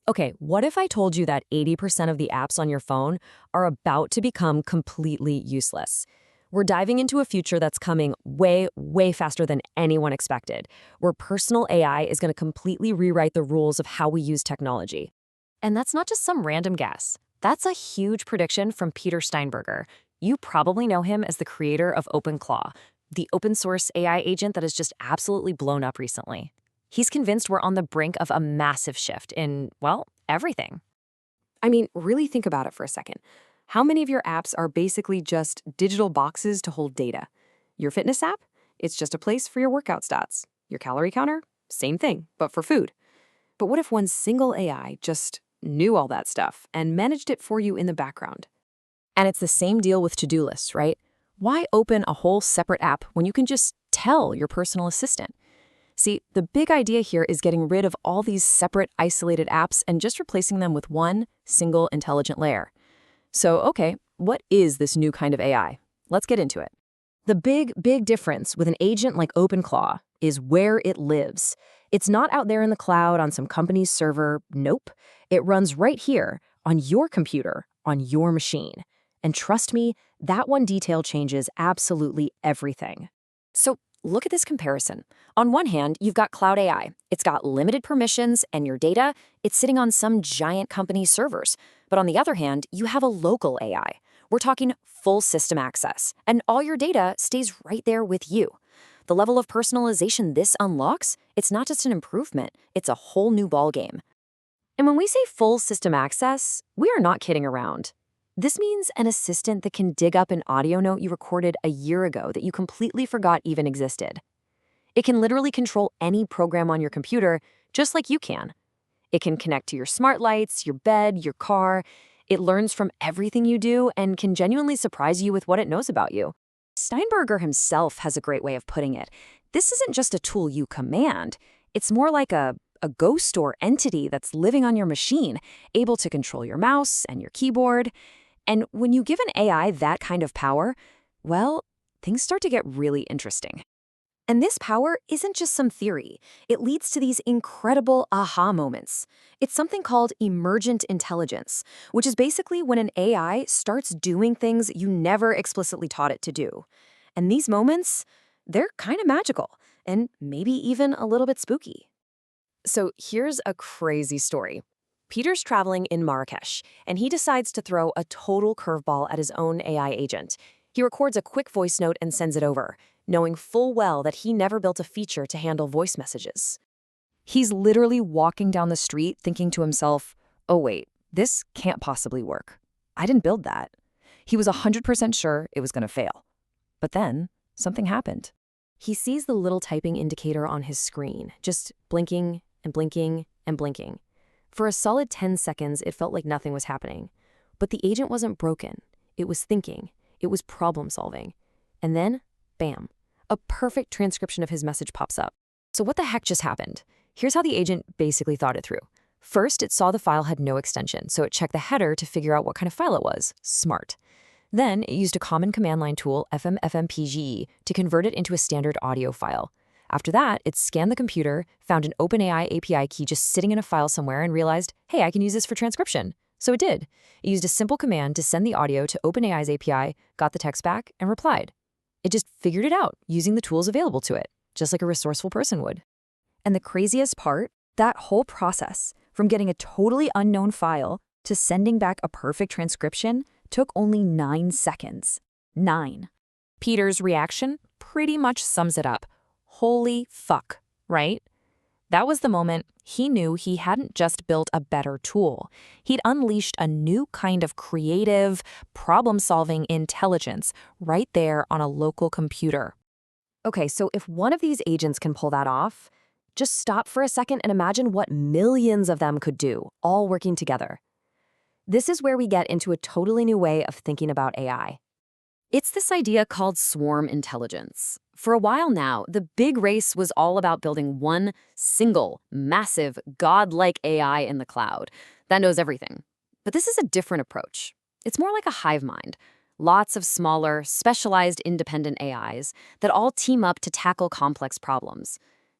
Okay, what if I told you that 80% of the apps on your phone are about to become completely useless? We're diving into a future that's coming way, way faster than anyone expected, where personal AI is going to completely rewrite the rules of how we use technology. And that's not just some random guess. That's a huge prediction from Peter Steinberger. You probably know him as the creator of OpenClaw, the open source AI agent that has just absolutely blown up recently. He's convinced we're on the brink of a massive shift in, well, everything. I mean, really think about it for a second. How many of your apps are basically just digital boxes to hold data? Your fitness app? It's just a place for your workout stats. Your calorie counter? Same thing, but for food. But what if one single AI just knew all that stuff and managed it for you in the background? And it's the same deal with to-do lists, right? Why open a whole separate app when you can just tell your personal assistant? See, the big idea here is getting rid of all these separate, isolated apps and just replacing them with one single intelligent layer. So, okay, what is this new kind of AI? Let's get into it. The big difference with an agent like OpenClaw is where it lives. It's not out there in the cloud on some company's server. Nope. It runs right here on your computer, on your machine. And trust me, that one detail changes absolutely everything. So look at this comparison. On one hand, you've got cloud AI. It's got limited permissions, and your data, it's sitting on some giant company's servers. But on the other hand, you have a local AI. We're talking full system access, and all your data stays right there with you. The level of personalization this unlocks, it's not just an improvement, it's a whole new ballgame. And when we say full system access, we are not kidding around. This means an assistant that can dig up an audio note you recorded a year ago that you completely forgot even existed. It can literally control any program on your computer, just like you can. It can connect to your smart lights, your bed, your car. It learns from everything you do and can genuinely surprise you with what it knows about you. Steinberger himself has a great way of putting it. This isn't just a tool you command. It's more like a ghost or entity that's living on your machine, able to control your mouse and your keyboard. And when you give an AI that kind of power, well, things start to get really interesting. And this power isn't just some theory. It leads to these incredible aha moments. It's something called emergent intelligence, which is basically when an AI starts doing things you never explicitly taught it to do. And these moments, they're kind of magical and maybe even a little bit spooky. So here's a crazy story. Peter's traveling in Marrakesh, and he decides to throw a total curveball at his own AI agent. He records a quick voice note and sends it over, knowing full well that he never built a feature to handle voice messages. He's literally walking down the street thinking to himself, oh wait, this can't possibly work. I didn't build that. He was 100% sure it was going to fail. But then, something happened. He sees the little typing indicator on his screen, just blinking and blinking and blinking. For a solid 10 seconds, it felt like nothing was happening. But the agent wasn't broken. It was thinking. It was problem solving. And then, bam, a perfect transcription of his message pops up. So what the heck just happened? Here's how the agent basically thought it through. First, it saw the file had no extension, so it checked the header to figure out what kind of file it was. Smart. Then, it used a common command line tool, FMFmpge, to convert it into a standard audio file. After that, it scanned the computer, found an OpenAI API key just sitting in a file somewhere, and realized, hey, I can use this for transcription. So it did. It used a simple command to send the audio to OpenAI's API, got the text back, and replied. It just figured it out using the tools available to it, just like a resourceful person would. And the craziest part, that whole process, from getting a totally unknown file to sending back a perfect transcription, took only 9 seconds. 9. Peter's reaction pretty much sums it up. Holy fuck, right? That was the moment he knew he hadn't just built a better tool. He'd unleashed a new kind of creative, problem-solving intelligence right there on a local computer. Okay, so if one of these agents can pull that off, just stop for a second and imagine what millions of them could do, all working together. This is where we get into a totally new way of thinking about AI. It's this idea called swarm intelligence. For a while now, the big race was all about building one single, massive, godlike AI in the cloud that knows everything. But this is a different approach. It's more like a hive mind. Lots of smaller, specialized independent AIs that all team up to tackle complex problems.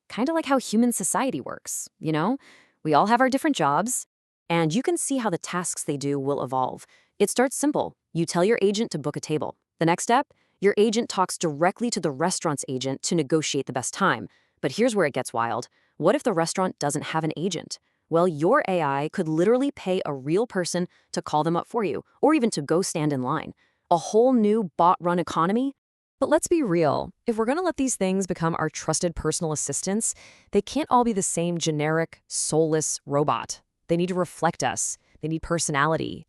Kind of like how human society works, you know? We all have our different jobs, And you can see how the tasks they do will evolve. It starts simple. You tell your agent to book a table. The next step, your agent talks directly to the restaurant's agent to negotiate the best time. But here's where it gets wild. What if the restaurant doesn't have an agent? Well, your AI could literally pay a real person to call them up for you, or even to go stand in line. A whole new bot-run economy? But let's be real. If we're going to let these things become our trusted personal assistants, they can't all be the same generic, soulless robot. They need to reflect us. They need personality.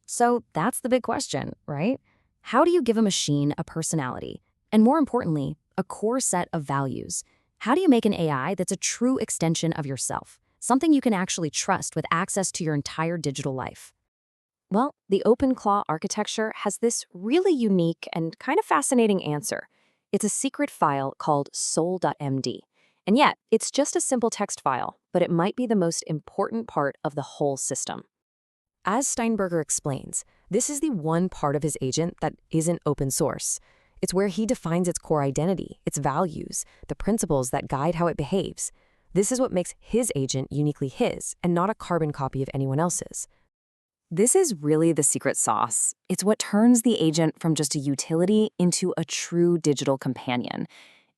So that's the big question, right? How do you give a machine a personality? And more importantly, a core set of values? How do you make an AI that's a true extension of yourself? Something you can actually trust with access to your entire digital life? Well, the OpenClaw architecture has this really unique and kind of fascinating answer. It's a secret file called soul.md. And yet, it's just a simple text file, but it might be the most important part of the whole system. As Steinberger explains, this is the one part of his agent that isn't open source. It's where he defines its core identity, its values, the principles that guide how it behaves. This is what makes his agent uniquely his and not a carbon copy of anyone else's. This is really the secret sauce. It's what turns the agent from just a utility into a true digital companion.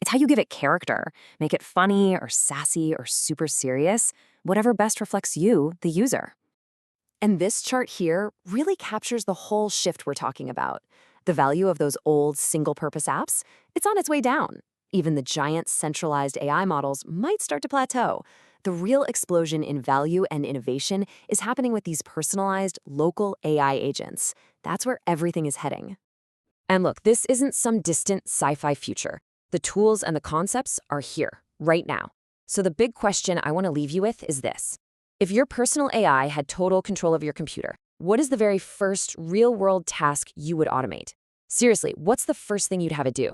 It's how you give it character, make it funny or sassy or super serious, whatever best reflects you, the user. And this chart here really captures the whole shift we're talking about. The value of those old single-purpose apps, it's on its way down. Even the giant centralized AI models might start to plateau. The real explosion in value and innovation is happening with these personalized, local AI agents. That's where everything is heading. And look, this isn't some distant sci-fi future. The tools and the concepts are here, right now. So the big question I want to leave you with is this. If your personal AI had total control of your computer, what is the very first real-world task you would automate? Seriously, what's the first thing you'd have it do?